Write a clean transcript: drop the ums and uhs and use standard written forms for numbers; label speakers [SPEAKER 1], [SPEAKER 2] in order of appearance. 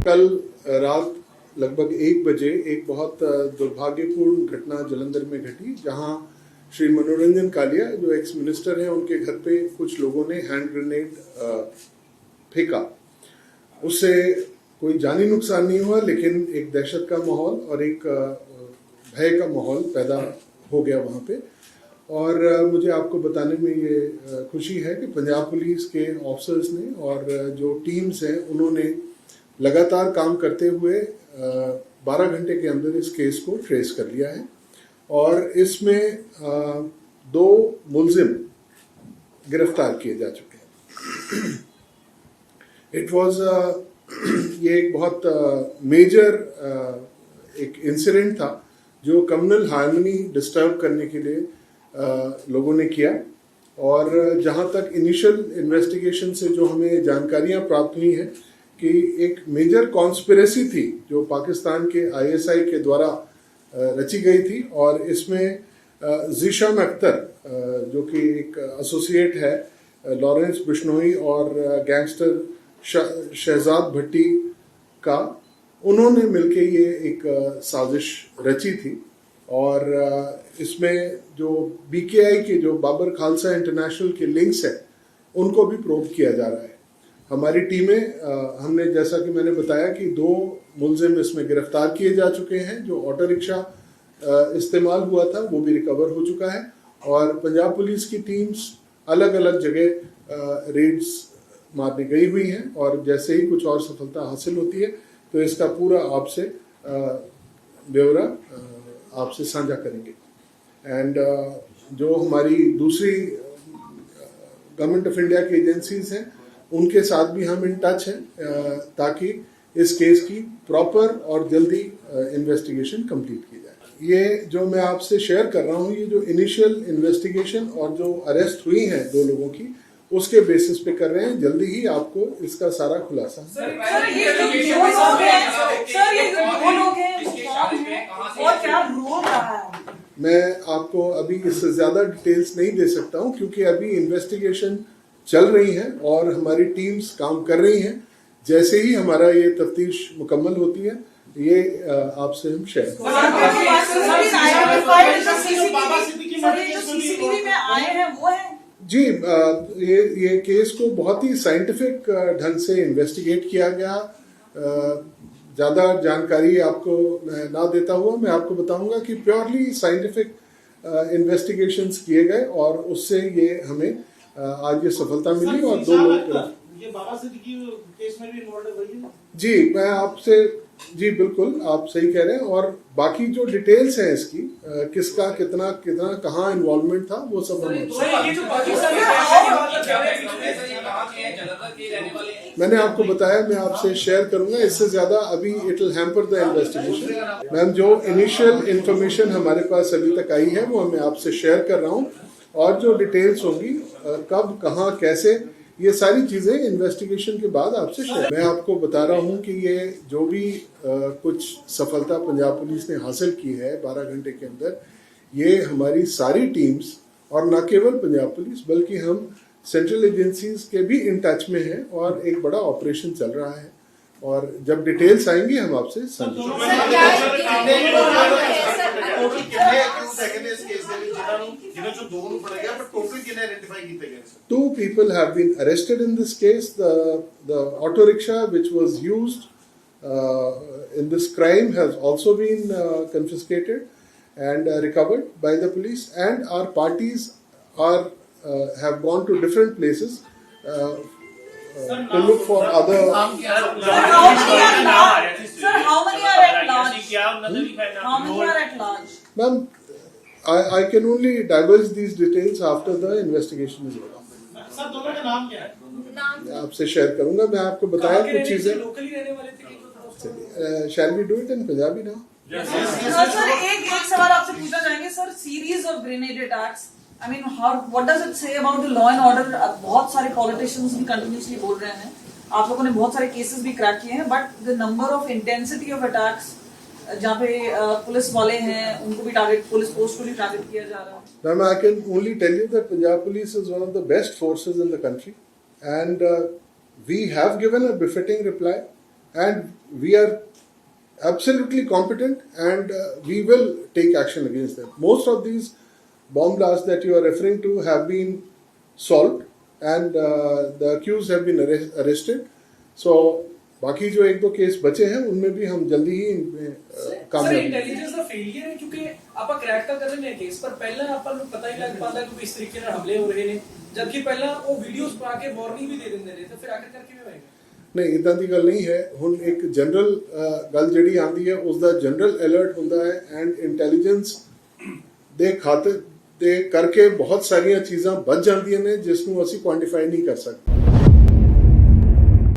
[SPEAKER 1] कल रात लगभग 1 बजे एक बहुत दुर्भाग्यपूर्ण घटना जलंधर में घटी, जहां श्री मनोरंजन कालिया जो एक्स मिनिस्टर हैं उनके घर पे कुछ लोगों ने हैंड ग्रेनेड फेंका। उससे कोई जानी नुकसान नहीं हुआ, लेकिन एक दहशत का माहौल और एक भय का माहौल पैदा हो गया वहां पे। और मुझे आपको बताने में ये खुशी है कि पंजाब पुलिस के ऑफिसर्स ने और जो टीम्स हैं उन्होंने लगातार काम करते हुए 12 घंटे के अंदर इस केस को ट्रेस कर लिया है और इसमें 2 मुलजिम गिरफ्तार किए जा चुके हैं। इट वाज ये एक बहुत मेजर एक इंसिडेंट था जो कम्युनल हार्मनी डिस्टर्ब करने के लिए लोगों ने किया। और जहां तक इनिशियल इन्वेस्टिगेशन से जो हमें जानकारियां प्राप्त हुई हैं कि एक मेजर कॉन्स्पिरेसी थी जो पाकिस्तान के आईएसआई के द्वारा रची गई थी, और इसमें ज़ीशान अख्तर जो कि एक एसोसिएट है लॉरेंस बिश्नोई और गैंगस्टर शहजाद भट्टी का, उन्होंने मिलके ये एक साजिश रची थी। और इसमें जो बीकेआई के जो बाबर खालसा इंटरनेशनल के लिंक्स हैं उनको भी प्रोब किया जा रहा है। हमारी टीमें हमने, जैसा कि मैंने बताया कि 2 मुलजिम इसमें गिरफ्तार किए जा चुके हैं। जो ऑटो रिक्शा इस्तेमाल हुआ था वो भी रिकवर हो चुका है, और पंजाब पुलिस की टीम्स अलग अलग जगह रेड्स मारने गई हुई हैं, और जैसे ही कुछ और सफलता हासिल होती है तो इसका पूरा आपसे ब्यौरा आपसे साझा करेंगे। एंड जो हमारी दूसरी गवर्नमेंट ऑफ इंडिया की एजेंसीज हैं उनके साथ भी हम इन टच हैं ताकि इस केस की प्रॉपर और जल्दी इन्वेस्टिगेशन कंप्लीट की जाए। ये जो मैं आपसे शेयर कर रहा हूँ, ये जो इनिशियल इन्वेस्टिगेशन और जो अरेस्ट हुई हैं 2 लोगों की, उसके बेसिस पे कर रहे हैं। जल्दी ही आपको इसका सारा खुलासा। मैं आपको अभी इससे ज्यादा डिटेल्स नहीं दे सकता हूं क्योंकि अभी इन्वेस्टिगेशन चल रही है और हमारी टीम्स काम कर रही हैं। जैसे ही हमारा ये तफ्तीश मुकम्मल होती है ये आपसे हम शेयर जी। ये केस को बहुत ही साइंटिफिक ढंग से इन्वेस्टिगेट किया गया। ज़्यादा जानकारी आपको ना देता हुआ मैं आपको बताऊंगा कि प्योरली साइंटिफिक इन्वेस्टिगेशंस किए गए और उससे ये हमें आज ये सफलता मिली। और 2 लोग
[SPEAKER 2] ये बाबा सिद्दीकी केस में भी इन्वॉल्व है भाई।
[SPEAKER 1] जी, मैं आपसे जी बिल्कुल आप सही कह रहे हैं। और बाकी जो डिटेल्स हैं इसकी किसका कितना कितना कहाँ इन्वॉल्वमेंट था वो सब मैंने आपको बताया, मैं आपसे शेयर करूंगा। इससे ज्यादा अभी it will hamper the investigation. Ma'am, जो इनिशियल इंफॉर्मेशन हमारे पास अभी तक आई है वो मैं आपसे शेयर कर रहा हूँ, और जो डिटेल्स होंगी कब कहाँ कैसे, ये सारी चीजें इन्वेस्टिगेशन के बाद आपसे शेयर। मैं आपको बता रहा हूं कि ये जो भी कुछ सफलता पंजाब पुलिस ने हासिल की है 12 घंटे के अंदर, ये हमारी सारी टीम्स और न केवल पंजाब पुलिस बल्कि हम सेंट्रल एजेंसीज के भी इन टच में हैं और एक बड़ा ऑपरेशन चल रहा है। और जब डिटेल्स आएंगी हम आपसे Two people have been arrested in this case. The auto rickshaw which was used in this crime has also been confiscated and recovered by the police, and our parties are have gone to different places to look for other.
[SPEAKER 3] Sir, how many are at large? How many are at large?
[SPEAKER 1] Ma'am, I can only divulge these details after the investigation is over.
[SPEAKER 2] Sir, दोनों का नाम क्या है?
[SPEAKER 1] मैं आपसे share करूंगा। मैं आपको बताया कुछ चीजें। Shall we do it in Punjabi now?
[SPEAKER 3] Sir, एक सवाल आपसे पूछना चाहेंगे sir. Series of grenade attacks, I mean, what does it say about the law and order? बहुत सारे पॉलिटिशियंस भी कंटिन्यूसली बोल रहे हैं, आप लोगों ने बहुत सारे केसेस भी क्रैक किए हैं, but the number of intensity of attacks जहाँ पे पुलिस वाले हैं उनको भी टारगेट, पुलिस पोस्ट को भी टारगेट किया जा रहा है।
[SPEAKER 1] Ma'am, I can only tell you that Punjab Police is one of the best forces in the country, and we have given a befitting reply. and we are absolutely competent and we will take action against them. Most of these bomb blasts that you are referring to have been solved and the accused have been arrested. So बाकी जो एक दो case बचे हैं उनमें भी हम जल्दी ही इनमें
[SPEAKER 4] ਸਰ
[SPEAKER 1] कामयाब
[SPEAKER 4] ਇੰਟੈਲੀਜੈਂਸ ਦਾ ਫੇਲਿਅਰ ਹੈ ਕਿਉਂਕਿ ਆਪਾਂ ਕਰੈਕ ਤਾਂ ਕਰ ਰਹੇ ਨੇ ਕੇਸ ਪਰ ਪਹਿਲਾਂ ਆਪਾਂ ਨੂੰ ਪਤਾ ਹੀ ਲੱਗ ਪਾਉਂਦਾ ਕਿ ਇਸ ਤਰੀਕੇ ਨਾਲ ਹਮਲੇ ਹੋ ਰਹੇ ਨੇ ਜਦਕਿ ਪਹਿਲਾਂ ਉਹ ਵੀਡੀਓਜ਼ ਪਾ ਕੇ ਵਾਰਨਿੰਗ ਵੀ ਦੇ ਦਿੰਦੇ ਨੇ ਤਾਂ ਫਿਰ ਆਖਿਰਕਾਰ ਕਿਵੇਂ ਹੋਏਗਾ
[SPEAKER 1] ਨਹੀਂ ਇਦਾਂ ਦੀ ਗੱਲ ਨਹੀਂ ਹੈ ਹੁਣ ਇੱਕ ਜਨਰਲ ਗੱਲ ਜਿਹੜੀ ਆਉਂਦੀ ਹੈ ਉਸ ਦਾ ਜਨਰਲ ਅਲਰਟ ਹੁੰਦਾ ਹੈ ਐਂਡ ਇੰਟੈਲੀਜੈਂਸ ਦੇ ਖਾਤੇ ਦੇ ਕਰਕੇ ਬਹੁਤ ਸਾਰੀਆਂ ਚੀਜ਼ਾਂ ਬਚ ਜਾਂਦੀਆਂ ਨੇ ਜਿਸ ਨੂੰ ਅਸੀਂ ਕੁਆਂਟੀਫਾਈ ਨਹੀਂ ਕਰ ਸਕਦੇ